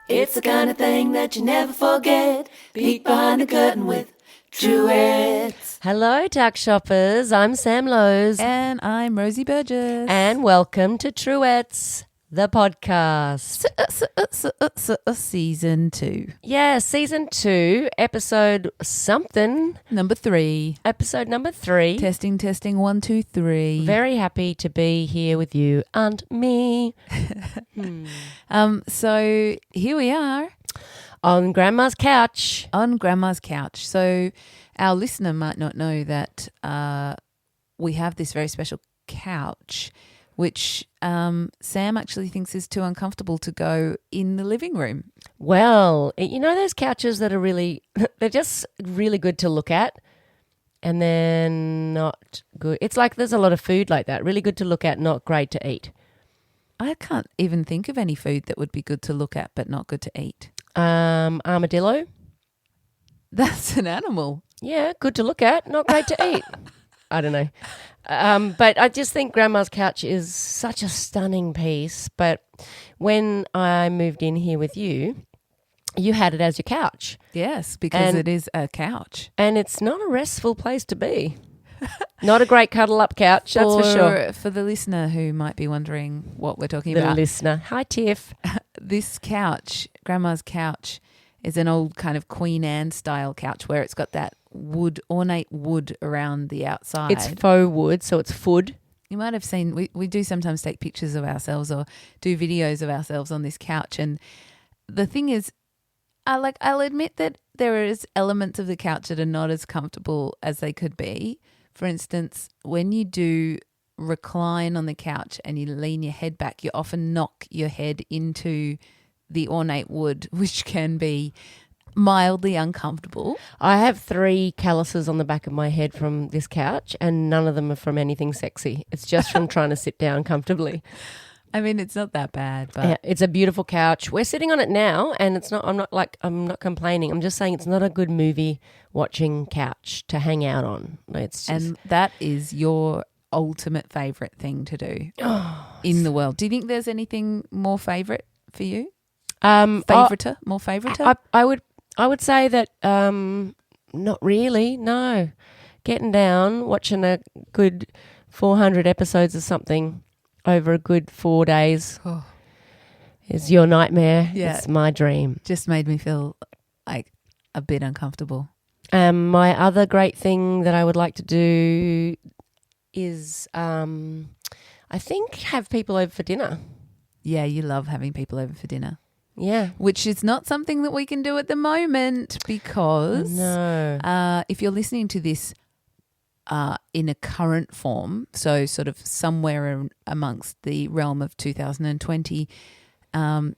It's the kind of thing that you never forget. Peek behind the curtain with Truettes. Hello, Tuck Shoppers. I'm Sam Lowe's. And I'm Rosie Burgess. And welcome to Truettes, the podcast. Season 2. Yeah, season 2, episode something. Number 3. Episode number 3. Testing, 1, 2, 3. Very happy to be here with you and me. So here we are. On Grandma's couch. On Grandma's couch. So our listener might not know that we have this very special couch, which Sam actually thinks is too uncomfortable to go in the living room. Well, you know those couches that are really, they're just really good to look at and then not good. It's like there's a lot of food like that. Really good to look at, not great to eat. I can't even think of any food that would be good to look at but not good to eat. Armadillo. That's an animal. Yeah, good to look at, not great to eat. I don't know. But I just think Grandma's couch is such a stunning piece. But when I moved in here with you, you had it as your couch. Yes, because it is a couch. And it's not a restful place to be. Not a great cuddle-up couch, that's for sure. For the listener who might be wondering what we're talking The about. listener. Hi, Tiff. This couch, Grandma's couch, is an old kind of Queen Anne style couch where it's got that ornate wood around the outside. It's faux wood, so it's food. You might have seen, we do sometimes take pictures of ourselves or do videos of ourselves on this couch. And the thing is, I'll admit that there is elements of the couch that are not as comfortable as they could be. For instance, when you do recline on the couch and you lean your head back, you often knock your head into the ornate wood, which can be mildly uncomfortable. I have 3 calluses on the back of my head from this couch and none of them are from anything sexy. It's just from trying to sit down comfortably. I mean, it's not that bad, but Yeah, it's a beautiful couch. We're sitting on it now and I'm not complaining. I'm just saying it's not a good movie watching couch to hang out on. It's just, and that is your ultimate favorite thing to do in the world. Do you think there's anything more favorite for you? More favorite? I would say that not really, no. Getting down, watching a good 400 episodes of something over a good 4 days is your nightmare. Yeah. It's my dream. Just made me feel like a bit uncomfortable. My other great thing that I would like to do is I think have people over for dinner. Yeah, you love having people over for dinner. Yeah. Which is not something that we can do at the moment because if you're listening to this in a current form, so sort of somewhere amongst the realm of 2020,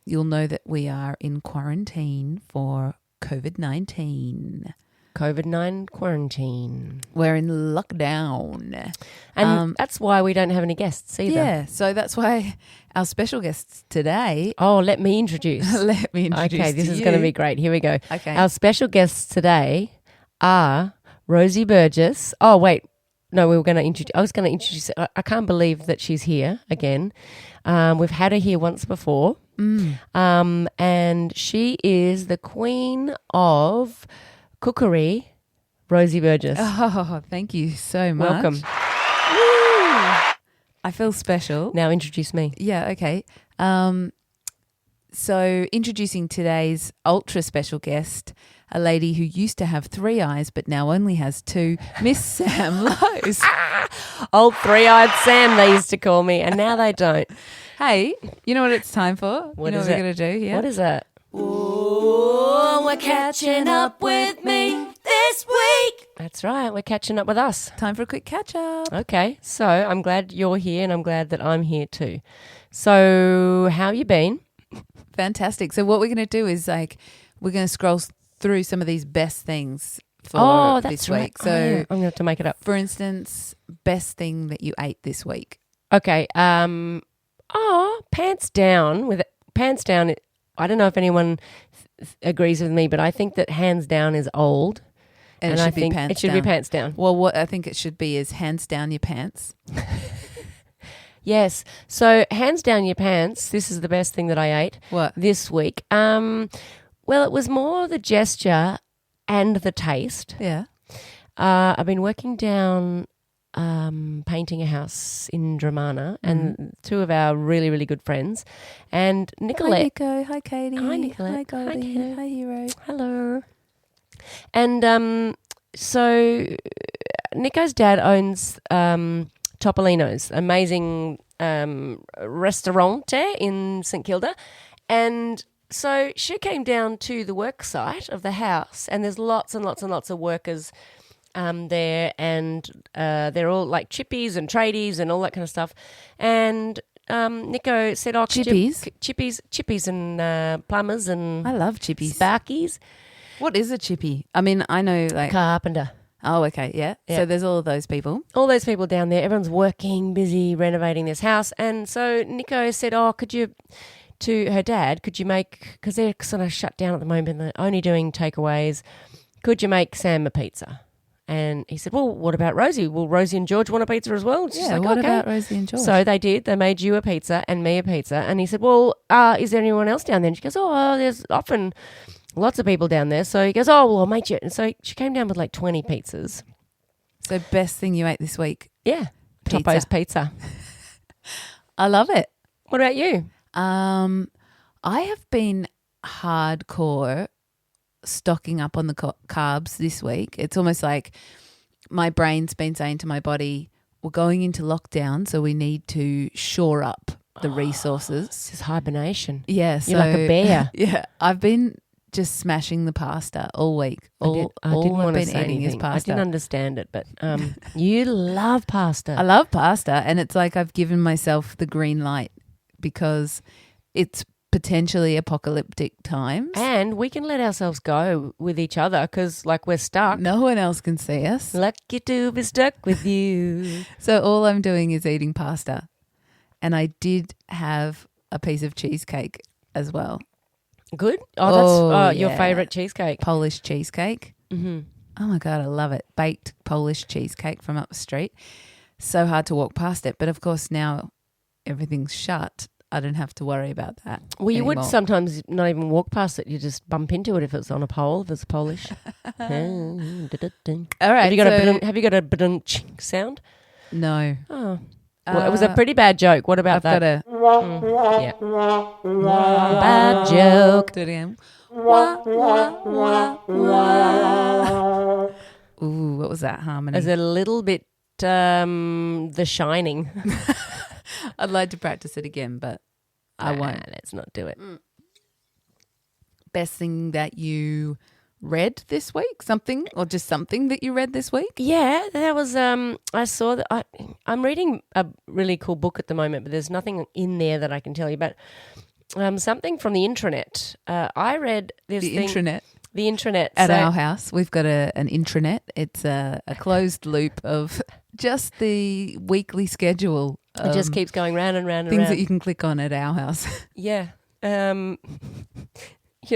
you'll know that we are in quarantine for COVID-19. COVID-19 quarantine. We're in lockdown. And that's why we don't have any guests either. Yeah, so that's why our special guests today... Oh, let me introduce. Okay, this is going to be great. Here we go. Okay. Our special guests today are Rosie Burgess. Oh, wait. No, I was going to introduce I can't believe that she's here again. We've had her here once before. And she is the queen of cookery, Rosie Burgess. Oh, thank you so much. Welcome. Woo! I feel special. Now introduce me. Yeah, okay. So introducing today's ultra special guest, a lady who used to have 3 eyes but now only has 2, Miss Sam Lowe's. Old 3-eyed Sam, they used to call me, and now they don't. Hey, you know what it's time for? What you know is what it? we're going to do here? What is that? Oh, we're catching up with me this week. That's right. We're catching up with us. Time for a quick catch up. Okay. So I'm glad you're here and I'm glad that I'm here too. So how you been? Fantastic. So what we're going to do is we're going to scroll through some of these best things for this week. Right. So I'm going to have to make it up. For instance, best thing that you ate this week. Okay. Pants down. I don't know if anyone agrees with me, but I think that hands down is old. And it should be pants down. It should be pants down. Well, what I think it should be is hands down your pants. Yes. So hands down your pants. This is the best thing that I ate What? this week. Well, it was more the gesture and the taste. Yeah. I've been working down painting a house in Dramana and two of our really, really good friends. And Hi, Nicolette. Nico. Hi, Katie. Hi, Nicolette. Hi, Goldie. Kato. Hi, Hero. Hello. And so Nico's dad owns Topolino's, amazing restaurante in St Kilda. And so she came down to the work site of the house, and there's lots and lots and lots of workers there, and they're all like chippies and tradies and all that kind of stuff. And Nico said, "Oh, Chippies? chippies and plumbers and I love chippies. sparkies, What is a chippy? I mean, I know like. carpenter." Oh, okay. Yeah. Yeah. So there's all of those people. All those people down there, everyone's working, busy renovating this house. And so Nico said, "Oh, could you," to her dad, "could you make," because they're sort of shut down at the moment, they're only doing takeaways, "could you make Sam a pizza?" And he said, "Well, what about Rosie? Will Rosie and George want a pizza as well?" She's like, what "Okay." about Rosie and George? So they did. They made you a pizza and me a pizza. And he said, "Well, is there anyone else down there?" And she goes, "Oh, there's often lots of people down there." So he goes, "Oh, well, I'll make you." And so she came down with like 20 pizzas. So best thing you ate this week? Yeah. Pizza. Topo's pizza. I love it. What about you? I have been hardcore stocking up on the carbs this week. It's almost like my brain's been saying to my body, we're going into lockdown, so we need to shore up the resources. This is hibernation. Yeah. You're like a bear. Yeah. I've been just smashing the pasta all week. I didn't all I've want to been say eating is anything. I pasta. didn't understand it, but you love pasta. I love pasta, and it's like I've given myself the green light because it's potentially apocalyptic times. And we can let ourselves go with each other because, like, we're stuck. No one else can see us. Lucky to be stuck with you. So all I'm doing is eating pasta. And I did have a piece of cheesecake as well. Good. Oh, that's your yeah. favourite cheesecake. Polish cheesecake. Mm-hmm. Oh, my God, I love it. Baked Polish cheesecake from up the street. So hard to walk past it. But, of course, now everything's shut. I don't have to worry about that. Well, you would anymore. sometimes not even walk past it. You just bump into it if it's on a pole, if it's Polish. All right. Have you got a ba-dum-ch sound? No. Oh. Well, it was a pretty bad joke. What about I've that? got a... Yeah. Bad joke. Do it again. Wah, wah, wah, wah. Ooh, what was that harmony? It's a little bit The Shining. I'd like to practice it again, but I won't. Let's not do it. Best thing that you read this week? Something or just something that you read this week? Yeah, that was. I saw that. I'm reading a really cool book at the moment, but there's nothing in there that I can tell you. But something from the intranet. I read this The thing. intranet. The intranet At our house, we've got an intranet. It's a closed loop of just the weekly schedule. It just keeps going round and round and things round. that you can click on at our house. Yeah. Yeah,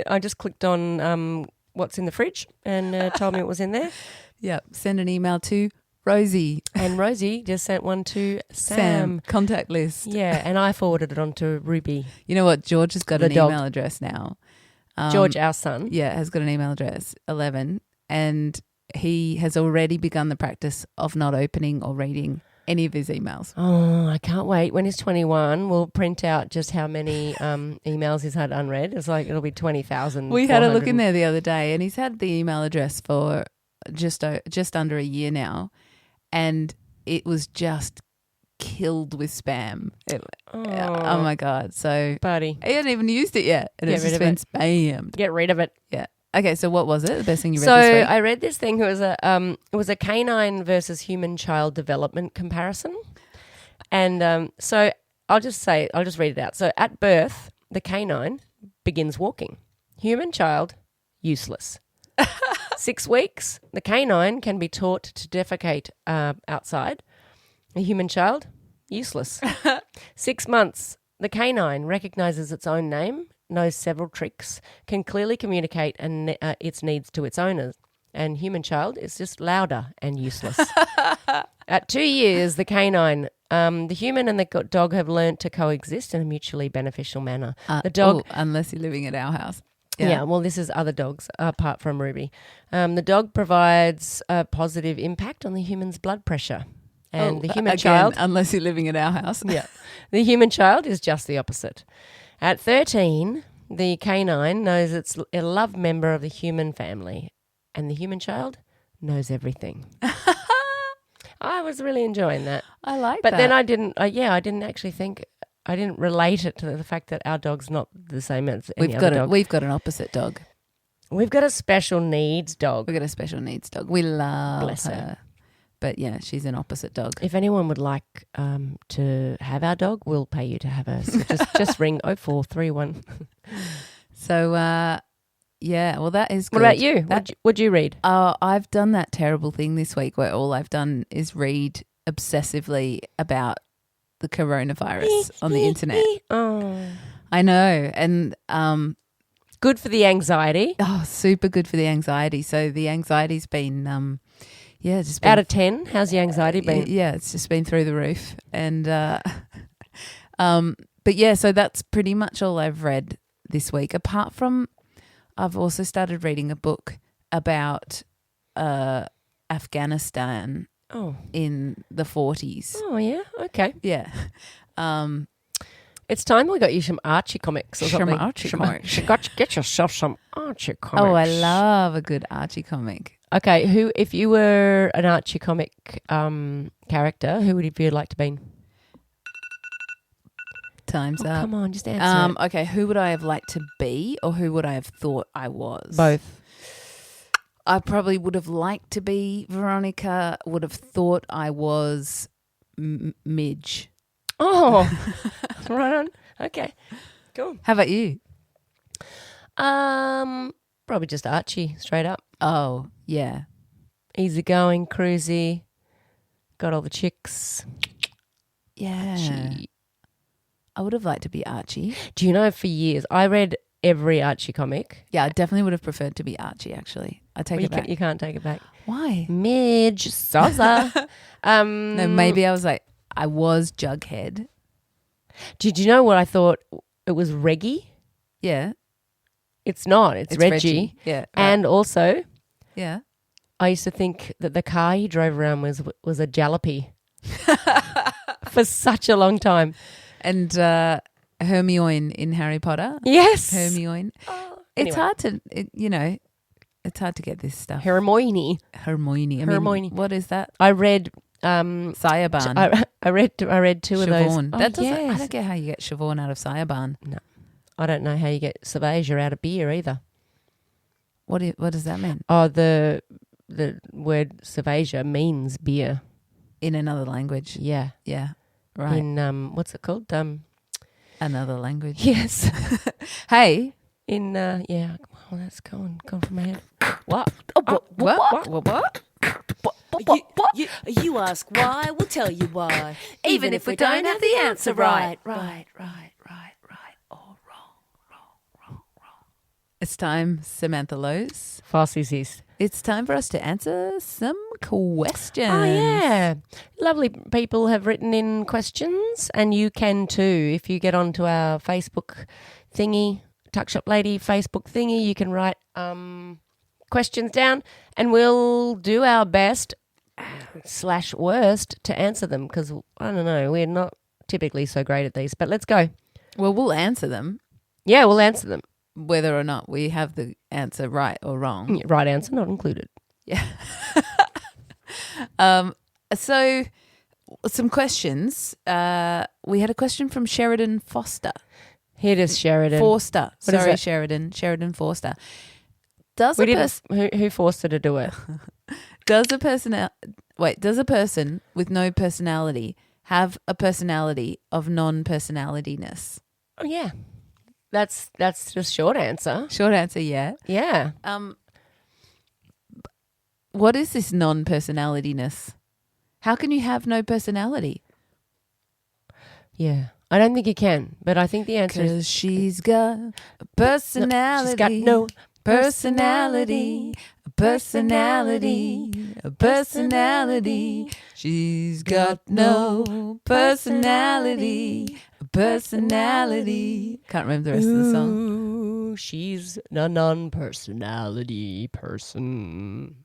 I just clicked on what's in the fridge and told me it was in there. Yep. Send an email to Rosie. And Rosie just sent one to Sam. Contact list. Yeah, and I forwarded it on to Ruby. You know what? George has got The an dog. email address now. George, our son. Yeah, has got an email address, 11, and he has already begun the practice of not opening or reading any of his emails. Oh, I can't wait. When he's 21, we'll print out just how many emails he's had unread. It's like it'll be 20,000. We had a look in there the other day, and he's had the email address for just under a year now, and it was just killed with spam. Oh my God. So buddy, he hadn't even used it yet, and it's Get just rid been of spammed. get rid of it. Yeah. Okay, so what was it? The best thing you read So this week? I read this thing. It was a canine versus human child development comparison, and so I'll just read it out. So at birth, the canine begins walking. Human child, useless. 6 weeks, the canine can be taught to defecate outside. A human child, useless. 6 months, the canine recognizes its own name, knows several tricks, can clearly communicate and its needs to its owners. And human child is just louder and useless. At 2 years, the canine The human and the dog have learned to coexist in a mutually beneficial manner. The dog, unless you're living at our house. yeah. Well, this is other dogs apart from Ruby. The dog provides a positive impact on the human's blood pressure, and the human child, unless you're living at our house. yeah, the human child is just the opposite. At 13, the canine knows it's a loved member of the human family, and the human child knows everything. I was really enjoying that. I like But that. then I didn't actually think, I didn't relate it to the fact that our dog's not the same as any other dog. We've got an opposite dog. We've got a special needs dog. We've got a special needs dog. We love Bless her. her. But yeah, she's an opposite dog. If anyone would like to have our dog, we'll pay you to have her. So just ring 0431. So yeah, well that is good. What about you? What'd you read? I've done that terrible thing this week where all I've done is read obsessively about the coronavirus on the internet. Oh, I know. And good for the anxiety. super good for the anxiety. So the anxiety's been just been, Out of 10, how's the anxiety been? Yeah, it's just been through the roof. And but yeah, so that's pretty much all I've read this week. Apart from, I've also started reading a book about Afghanistan in the 40s. Oh, yeah? Okay. Yeah. It's time we got you some Archie comics or Some something. Archie comics. You got to get yourself some Archie comics. Oh, I love a good Archie comic. Okay, if you were an Archie comic character, who would you like to be? Time's up. Come on, just answer it. Okay, who would I have liked to be or who would I have thought I was? Both. I probably would have liked to be Veronica, would have thought I was Midge. Oh, right on. Okay, cool. How about you? Probably just Archie, straight up. Oh, yeah. Easygoing, cruisy, got all the chicks. Yeah. Archie. I would have liked to be Archie. Do you know, for years, I read every Archie comic. Yeah, I definitely would have preferred to be Archie, actually. I take it back. You can't take it back. Why? Midge, Sozza. No, maybe I was Jughead. Did you know what I thought? It was Reggie. Yeah. It's not. It's Reggie. Yeah. And also, yeah. I used to think that the car he drove around was a jalopy for such a long time. And Hermione in Harry Potter. Yes. Hermione. It's hard to, it's hard to get this stuff. Hermione. Hermione. Hermione. What is that? I read Sayaban. I read two of those. Siobhan. Oh, I don't get how you get Siobhan out of Sayaban. No. I don't know how you get Cerveja out of beer either. What does that mean? Oh, the word Cerveja means beer. In another language. Yeah. Yeah. Right. In what's it called? Another language. Yes. Hey. In yeah. Oh, that's gone from my head. What? What? You ask why, we'll tell you why. Even if we don't have the answer right. It's time, Samantha Lowe's. Farsies. It's time for us to answer some questions. Oh, yeah. Lovely people have written in questions, and you can too. If you get onto our Facebook thingy, Tuck Shop Lady Facebook thingy, you can write questions down, and we'll do our best / worst to answer them, because, I don't know, we're not typically so great at these, but let's go. Well, we'll answer them. Yeah, we'll answer them. Whether or not we have the answer right or wrong. Yeah, right answer not included. Yeah. So some questions. We had a question from Sheridan Foster. Here it is, Sheridan. Forster. What is Sorry, that? Sheridan Forster. Who forced her to do it? Does a person with no personality have a personality of non-personalityness? Oh, yeah. That's the short answer. Short answer, yeah. Yeah. What is this non-personalityness? How can you have no personality? Yeah. I don't think you can, but I think the answer is... Because she's got a personality. She's got no personality. A personality. a personality. She's got no personality, a personality. Can't remember the rest of the song. Ooh, she's a non-personality person.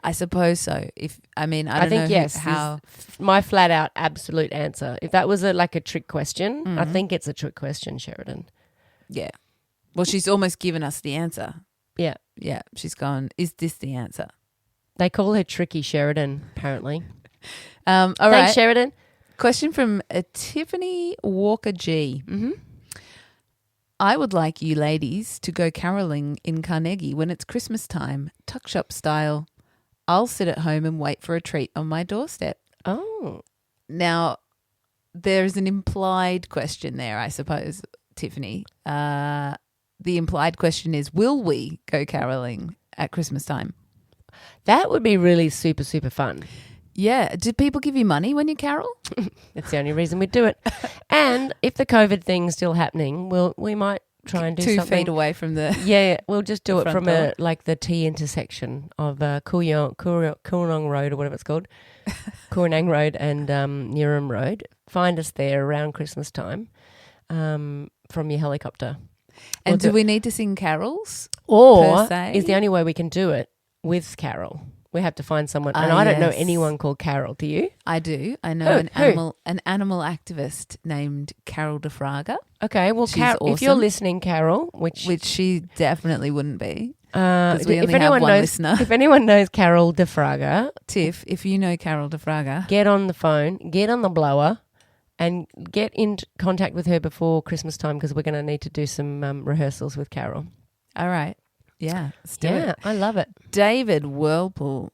I suppose so. I don't think know yes. how. My flat out absolute answer. If that was like a trick question, I think it's a trick question, Sheridan. Yeah. Well, she's almost given us the answer. Yeah. Yeah. She's gone, is this the answer? They call her Tricky Sheridan, apparently. All Thanks, right. Sheridan. Question from Tiffany Walker G. Mm-hmm. I would like you ladies to go caroling in Carnegie when it's Christmas time, tuck shop style. I'll sit at home and wait for a treat on my doorstep. Oh. Now, there's an implied question there, I suppose, Tiffany. The implied question is, will we go caroling at Christmas time? That would be really super, super fun. Yeah. Do people give you money when you carol? That's the only reason we do it. And if the COVID thing's still happening, we might try and do 2 something. feet away from the... Yeah, we'll just do the it front from door. the T intersection of Koornong Road or whatever it's called, Koornang Road and Newham Road. Find us there around Christmas time from your helicopter. And do we need to sing carols? Or per se? is the only way we can do it with Carol. We have to find someone. And I don't know Yes. anyone called Carol. Do you? I do. I know Who? an animal activist named Carol DeFraga, Okay, well, She's if you're awesome. listening, Carol, which she definitely wouldn't be. 'cause we only if anyone have one knows, listener. if anyone knows Carol DeFraga, Tiff, if you know Carol DeFraga, get on the phone, get on the blower, and get in contact with her before Christmas time because we're going to need to do some rehearsals with Carol. all right. Yeah, let's do Yeah, it. I love it. David Whirlpool,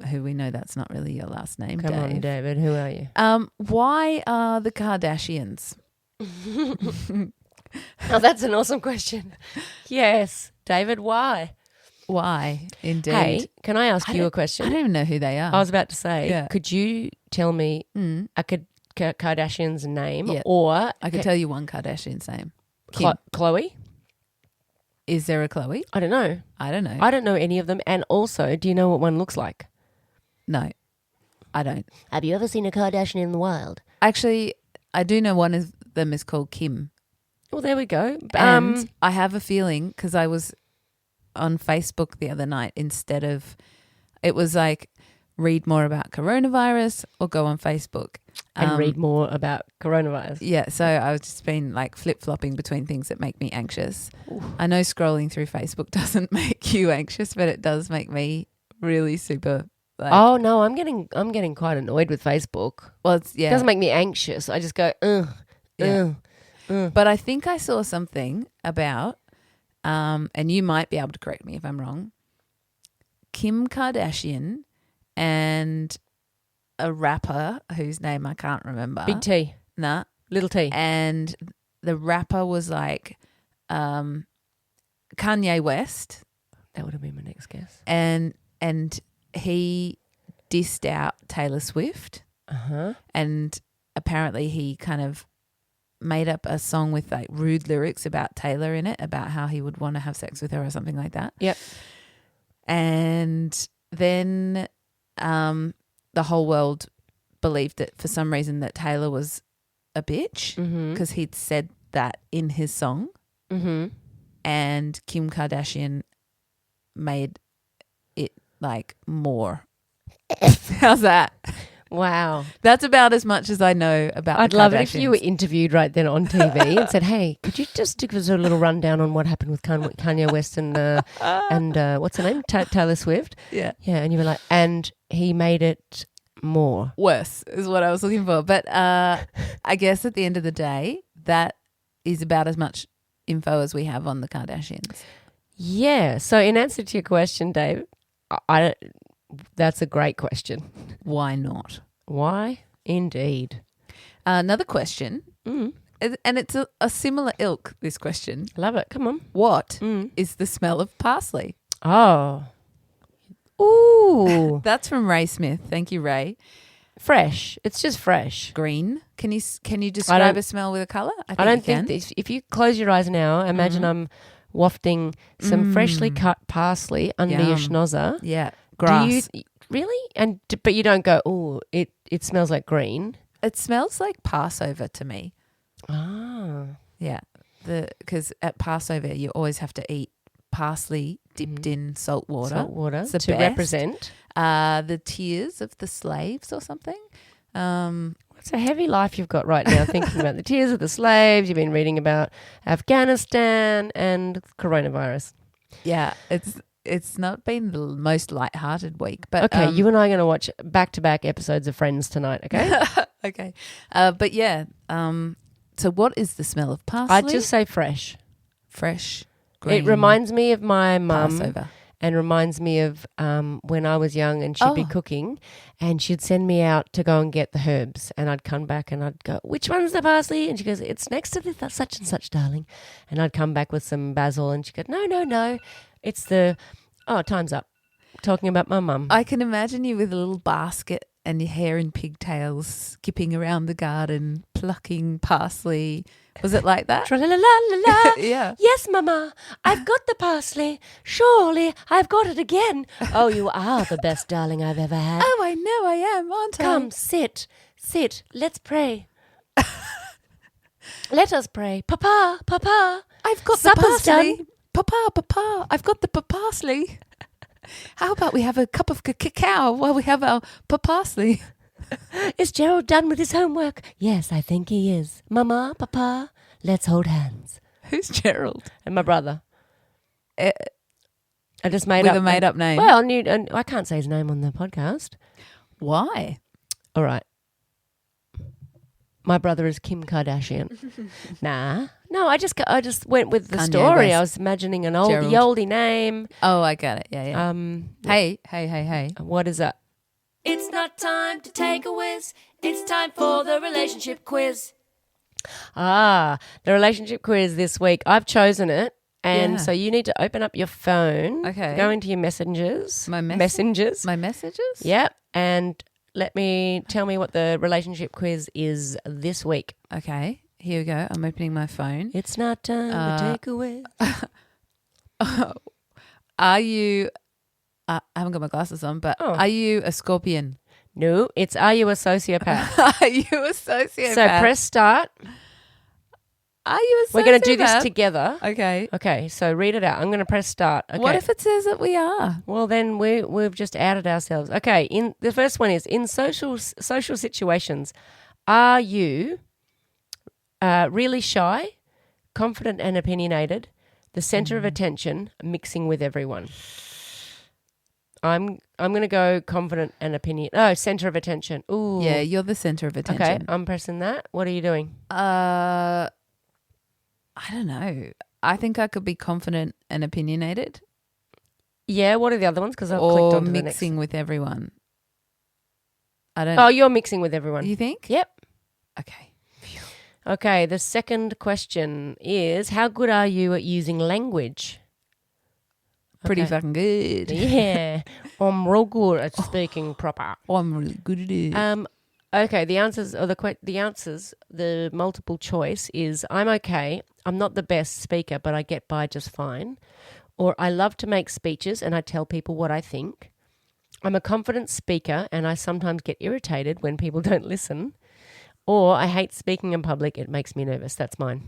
who we know that's not really your last name, Come on, Dave. David. Who are you? Why are the Kardashians? Oh, that's an awesome question. Yes, David, why? Why, indeed? Hey, can I ask you a I question? don't even know who they are. I was about to say, Yeah. could you tell me a Kardashian's name Yeah. or I could tell you one Kardashian's name. Chloe? Is there a Chloe? I don't know. I don't know. I don't know any of them. And also, do you know what one looks like? No, I don't. Have you ever seen a Kardashian in the wild? Actually, I do know one of them is called Kim. Well, there we go. And I have a feeling because I was on Facebook the other night instead of, it was like read more about coronavirus or go on Facebook. And read more about coronavirus. Yeah, so I've just been like flip-flopping between things that make me anxious. I know scrolling through Facebook doesn't make you anxious, but it does make me really super like, Oh no, I'm getting quite annoyed with Facebook. well, it's, It doesn't make me anxious. I just go, Yeah. But I think I saw something about, and you might be able to correct me if I'm wrong, Kim Kardashian and a rapper whose name I can't remember. Big T, Nah. little T. And the rapper was like Kanye West, That would have been my next guess. and he dissed out Taylor Swift, and apparently he kind of made up a song with like rude lyrics about Taylor in it, about how he would want to have sex with her or something like that. Yep. And then the whole world believed that for some reason that Taylor was a bitch because he'd said that in his song. Mm-hmm. And Kim Kardashian made it like more. How's that? Wow. That's about as much as I know about I'd the love it if you were Kardashians. interviewed right then on TV and said, hey, could you just give us a little rundown on what happened with Kanye West and what's her name? Taylor Swift? Yeah. Yeah, and you were like, and he made it more. Worse is what I was looking for. But I guess at the end of the day, that is about as much info as we have on the Kardashians. Yeah. So in answer to your question, Dave, that's a great question. Why not? Why? Indeed. Another question, and it's a similar ilk, this question. Love it. Come on. What is the smell of parsley? Oh. Ooh. That's from Ray Smith. Thank you, Ray. Fresh. It's just fresh. Green. Can you describe a smell with a colour? I don't think if you close your eyes now, imagine I'm wafting some freshly cut parsley under your Yum. schnozzer. Yeah. Grass. Really? But you don't go, oh, it smells like green. It smells like Passover to me. Ah. Yeah, because at Passover you always have to eat parsley dipped in salt water. Salt water It's the to best. represent. The tears of the slaves or something. It's a heavy life you've got right now, thinking about the tears of the slaves. You've been reading about Afghanistan and coronavirus. Yeah, it's not been the most lighthearted week. But Okay, you and I are going to watch back-to-back episodes of Friends tonight, okay? okay. But yeah, so what is the smell of parsley? I'd just say fresh. Fresh, green. It reminds me of my mum. Passover. And reminds me of when I was young and she'd be cooking and she'd send me out to go and get the herbs and I'd come back and I'd go, which one's the parsley? And she goes, it's next to this, that's such and such, darling. And I'd come back with some basil and she'd go, no, it's time's up. Talking about my mum. I can imagine you with a little basket and your hair in pigtails skipping around the garden, plucking parsley. Was it like that? Tra-la-la-la-la. Yeah. Yes, Mama, I've got the parsley. Surely I've got it again. Oh, you are the best darling I've ever had. Oh, I know I am, aren't I? Come, sit. Let's pray. Let us pray. Papa, I've got supper's the parsley. done. Papa, I've got the parsley. How about we have a cup of cacao while we have our parsley? Is Gerald done with his homework? Yes, I think he is. Mama, Papa, let's hold hands. Who's Gerald? And my brother. I just made With up a made-up name. Well, I can't say his name on the podcast. Why? All right. My brother is Kim Kardashian. Nah. No, I just went with the Kanye story. West. I was imagining an Gerald. oldie name. Oh, I got it. Yeah. Hey. What is that? It's not time to take a whiz. It's time for the relationship quiz. The relationship quiz this week. I've chosen it. And Yeah. so you need to open up your phone. Okay. Go into your messengers. My messengers. My messages? Yep. And tell me what the relationship quiz is this week. Okay. Here we go. I'm opening my phone. It's not time to take a whiz. Are you... I haven't got my glasses on, but are you a scorpion? No, it's are you a sociopath? Are you a sociopath? So press start. Are you a sociopath? We're going to do this together. Okay. Okay, so read it out. I'm going to press start. Okay. What if it says that we are? Well, then we've just outed ourselves. Okay, the first one is, in social situations, are you really shy, confident and opinionated, the center of attention, mixing with everyone? I'm going to go confident and center of attention. Ooh. Yeah, you're the center of attention. Okay, I'm pressing that. What are you doing? I don't know. I think I could be confident and opinionated. Yeah, what are the other ones? Because I've or clicked on the next. mixing with everyone. I don't. Oh, you're mixing with everyone. You think? Yep. Okay. Okay, the second question is, how good are you at using language? Pretty Okay. fucking good. Yeah, I'm real good at speaking proper. Oh, I'm really good at it. Okay, the answers, the multiple choice is, I'm okay. I'm not the best speaker, but I get by just fine. Or I love to make speeches and I tell people what I think. I'm a confident speaker and I sometimes get irritated when people don't listen. Or I hate speaking in public. It makes me nervous. That's mine.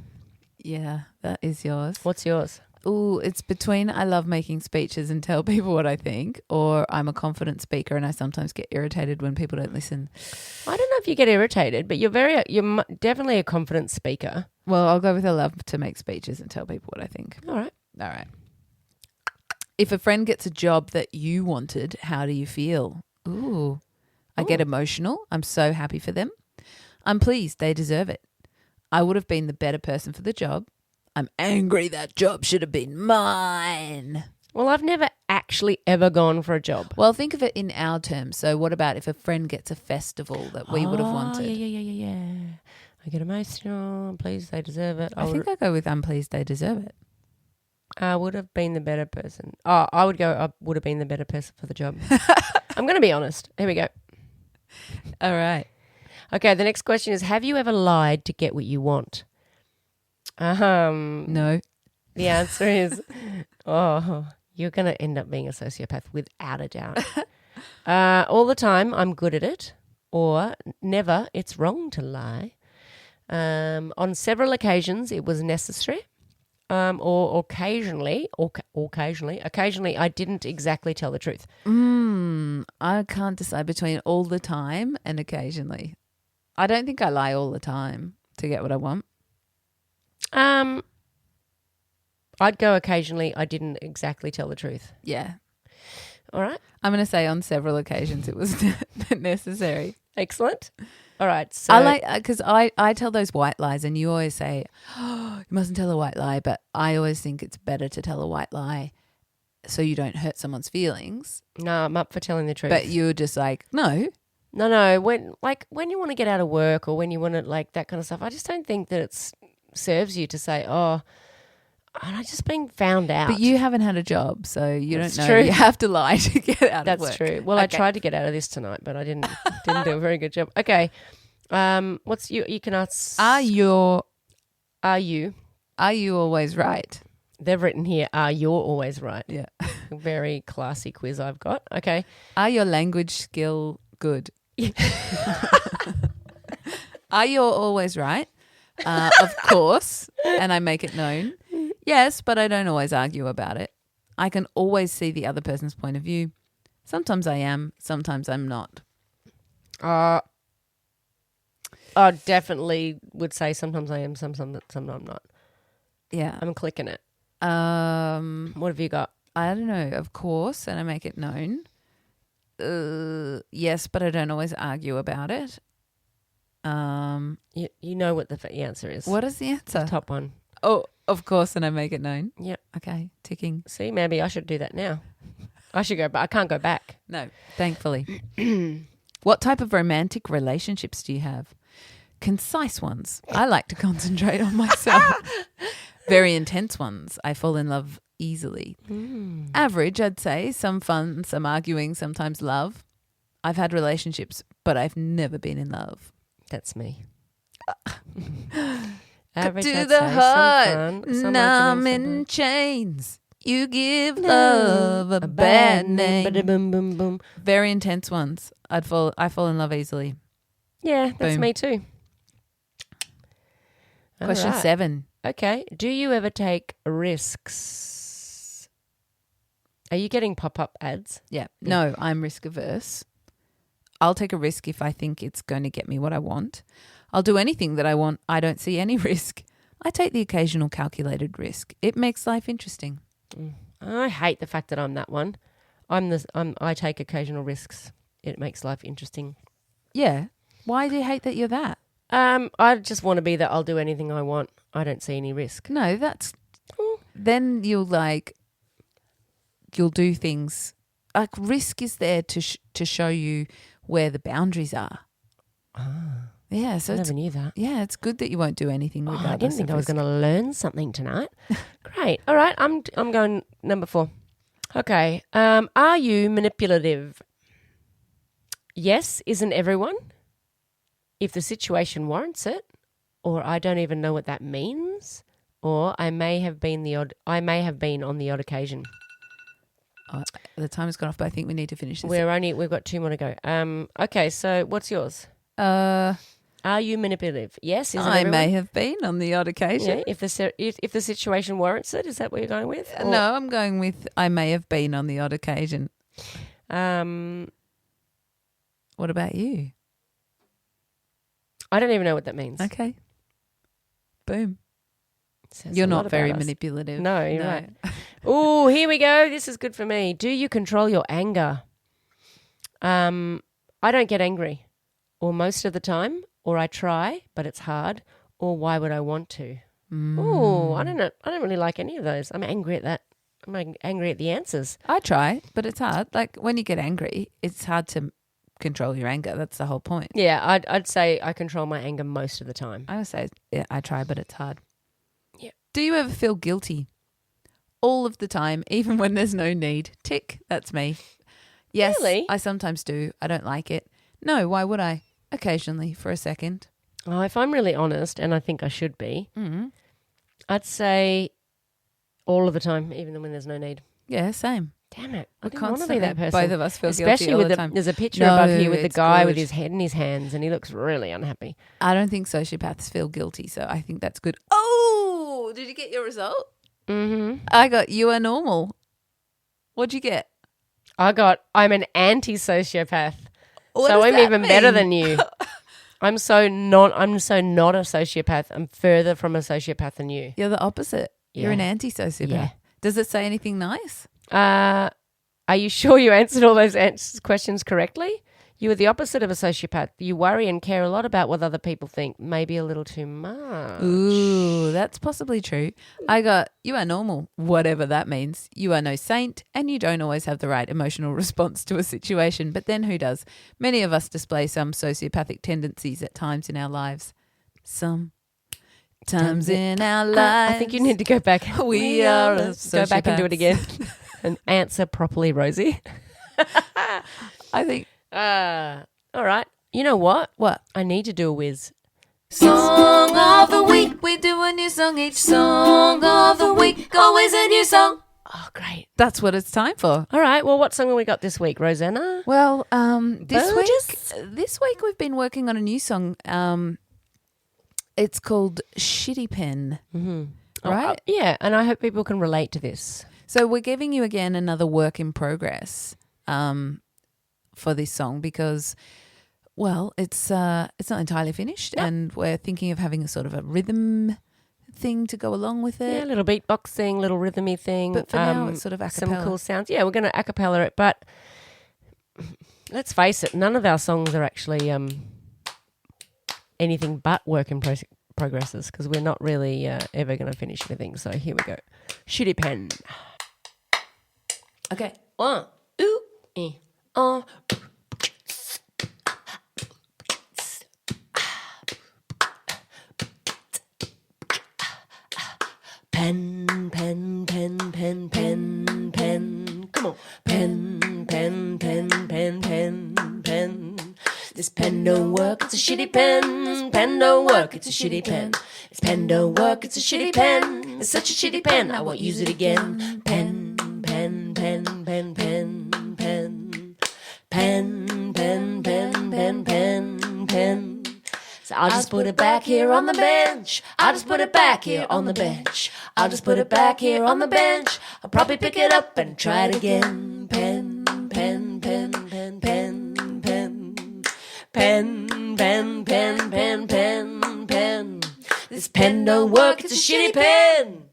Yeah, that is yours. What's yours? Ooh, it's between I love making speeches and tell people what I think, or I'm a confident speaker and I sometimes get irritated when people don't listen. I don't know if you get irritated, but you're definitely a confident speaker. Well, I'll go with I love to make speeches and tell people what I think. All right. All right. If a friend gets a job that you wanted, how do you feel? Ooh. I get emotional. I'm so happy for them. I'm pleased they deserve it. I would have been the better person for the job. I'm angry that job should have been mine. Well, I've never actually ever gone for a job. Well, think of it in our terms. So what about if a friend gets a festival that we would have wanted? Yeah. I get emotional. Please, they deserve it. I think I go with I'm pleased they deserve it. I would have been the better person. Oh, I would have been the better person for the job. I'm going to be honest. Here we go. All right. Okay, the next question is, have you ever lied to get what you want? No. The answer is, you're going to end up being a sociopath without a doubt. All the time, I'm good at it. Or never, it's wrong to lie. On several occasions, it was necessary. Or occasionally, I didn't exactly tell the truth. I can't decide between all the time and occasionally. I don't think I lie all the time to get what I want. I'd go occasionally, I didn't exactly tell the truth. Yeah. All right. I'm going to say on several occasions it was necessary. Excellent. All right. So I like, because I tell those white lies and you always say, oh, you mustn't tell a white lie. But I always think it's better to tell a white lie so you don't hurt someone's feelings. No, I'm up for telling the truth. But you're just like, no. No. When you want to get out of work or when you want to like that kind of stuff, I just don't think that it serves you to say, oh, I'm just being found out. But you haven't had a job, so you That's don't know. True. You have to lie to get out of work. That's true. Well, Okay. I tried to get out of this tonight, but I didn't do a very good job. Okay. What's you can ask? Are you? Are you always right? They've written here. Are you always right? Yeah. Very classy quiz I've got. Okay. Are your language skill good? Are you always right? Of course, and I make it known. Yes, but I don't always argue about it. I can always see the other person's point of view. Sometimes I am, sometimes I'm not. I definitely would say sometimes I am, sometimes I'm not. Yeah. I'm clicking it. What have you got? I don't know, of course, and I make it known. Yes, but I don't always argue about it. You know what the answer is. What is the answer? Top one. Oh, of course, and I make it known. Yep. Okay, ticking. See, maybe I should do that now. I should go back. I can't go back. No, thankfully. What type of romantic relationships do you have? Concise ones. I like to concentrate on myself. Very intense ones. I fall in love easily. Average, I'd say. Some fun, some arguing, sometimes love. I've had relationships, but I've never been in love. That's me. Average, to I'd the say, heart, some fun, some numb arguing, in chains. You give love a bad name. Boom, boom, boom. Very intense ones. I fall in love easily. Yeah, that's Boom. me too. Question All right. 7. Okay. Do you ever take risks? Are you getting pop-up ads? Yeah. No, I'm risk averse. I'll take a risk if I think it's going to get me what I want. I'll do anything that I want. I don't see any risk. I take the occasional calculated risk. It makes life interesting. I hate the fact that I'm that one. I take occasional risks. It makes life interesting. Yeah. Why do you hate that you're that? I just want to be that I'll do anything I want. I don't see any risk. No, that's... Then you'll do things... Like risk is there to show you where the boundaries are. Yeah, so I never knew that. Yeah, it's good that you won't do anything regardless. I didn't think of I was risk. going to learn something tonight. Great. All right, I'm going number 4. Okay. Are you manipulative? Yes, isn't everyone? If the situation warrants it, or I don't even know what that means, or I may have been on the odd occasion. The time has gone off, but I think we need to finish this. We've got 2 more to go. Okay, so what's yours? Are you manipulative? Yes, isn't I everyone? may have been on the odd occasion. Yeah, if the situation warrants it, is that what you're going with? Or- No, I'm going with I may have been on the odd occasion. What about you? I don't even know what that means. Okay. Boom. Says You're a lot not very about us. manipulative. No, you're right. Oh, here we go. This is good for me. Do you control your anger? I don't get angry, or most of the time, or I try, but it's hard, or why would I want to? Oh, I don't know. I don't really like any of those. I'm angry at that. I'm angry at the answers. I try, but it's hard. Like when you get angry, it's hard to control your anger. That's the whole point. Yeah, I'd say I control my anger most of the time. I would say yeah, I try, but it's hard. Yeah. Do you ever feel guilty? All of the time, even when there's no need. Tick, that's me. Yes, Really? I sometimes do. I don't like it. No, why would I? Occasionally, for a second. Oh, if I'm really honest, and I think I should be, I'd say all of the time, even when there's no need. Yeah, same. Damn it. I didn't want to be Constantly, that person. both of us feel Especially guilty all with the time. There's a picture No, above here with the it's guy good. with his head in his hands and he looks really unhappy. I don't think sociopaths feel guilty, so I think that's good. Oh, did you get your result? Mm-hmm. I got you are normal. What'd you get? I'm an anti-sociopath. What So does I'm that even better mean? than you. I'm so not a sociopath. I'm further from a sociopath than you. You're the opposite. You're an Yeah. anti-sociopath. Yeah. Does it say anything nice? Are you sure you answered all those questions correctly? You are the opposite of a sociopath. You worry and care a lot about what other people think, maybe a little too much. Ooh, that's possibly true. I got, you are normal, whatever that means. You are no saint and you don't always have the right emotional response to a situation. But then who does? Many of us display some sociopathic tendencies at times in our lives. Some times in our lives. I think you need to go back. We are Go back and do it sociopaths. again and answer properly, Rosie. I think. All right. You know what? What? I need to do a whiz. Song of the week. We do a new song each song of the week. Always a new song. Oh, great. That's what it's time for. All right. Well, what song have we got this week, Rosanna? Well, this Burgess? week we've been working on a new song. It's called Shitty Pen. Mm-hmm. Right? Yeah, and I hope people can relate to this. So we're giving you again another work in progress for this song because, well, it's not entirely finished, and we're thinking of having a sort of a rhythm thing to go along with Yeah, a it. little beatboxing, little rhythmy thing. But for now, it's sort of a some cappella. cool sounds. Yeah, we're going to a cappella it, but let's face it, none of our songs are actually anything but work in progresses because we're not really ever going to finish anything. So here we go. Shitty Pen. Okay. 1, 2, 3, 4. Pen, pen, pen, pen, pen, pen. Come on. Pen, pen, pen, pen, pen, pen. This pen don't work, it's a shitty pen. Pen don't work, it's a shitty pen. This pen don't work, it's a shitty pen. It's such a shitty pen, I won't use it again. Pen, pen, pen, pen, pen, pen. Pen, pen, pen, pen, pen, pen. So I'll just put it back here on the bench. I'll just put it back here on the bench. I'll just put it back here on the bench. I'll probably pick it up and try it again. Pen, pen, pen, pen, pen, pen. Pen, pen, pen, pen, pen, pen. This pen don't work, it's a shitty pen.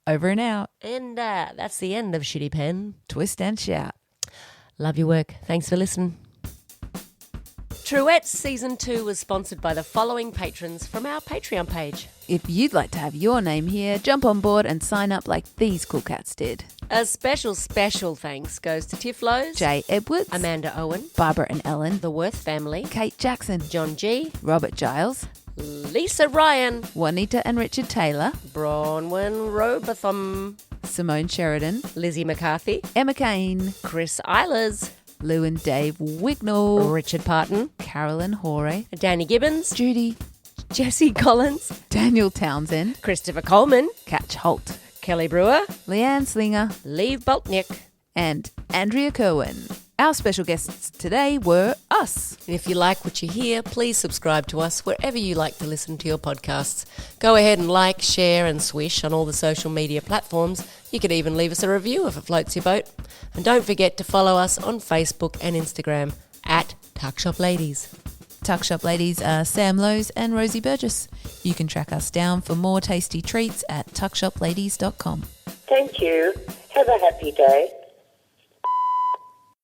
Over and out. And that's the end of Shitty Pen. Twist and shout. Love your work. Thanks for listening. Truettes Season 2 was sponsored by the following patrons from our Patreon page. If you'd like to have your name here, jump on board and sign up like these cool cats did. A special thanks goes to Tiflos, Jay Edwards, Amanda Owen, Barbara and Ellen, the Worth family, Kate Jackson, John G, Robert Giles, Lisa Ryan, Juanita and Richard Taylor, Bronwyn Robotham, Simone Sheridan, Lizzie McCarthy, Emma Kane, Chris Eilers, Lou and Dave Wignall, Richard Parton, Carolyn Hoare, Danny Gibbons, Judy, Jesse Collins, Daniel Townsend, Christopher Coleman, Catch Holt, Kelly Brewer, Leanne Slinger, Lee Boltnick. and Andrea Kerwin. Our special guests today were us. And if you like what you hear, please subscribe to us wherever you like to listen to your podcasts. Go ahead and like, share and swish on all the social media platforms. You could even leave us a review if it floats your boat. And don't forget to follow us on Facebook and Instagram at Tuckshop Ladies. Tuck Shop Ladies are Sam Lowe's and Rosie Burgess. You can track us down for more tasty treats at tuckshopladies.com. Thank you. Have a happy day.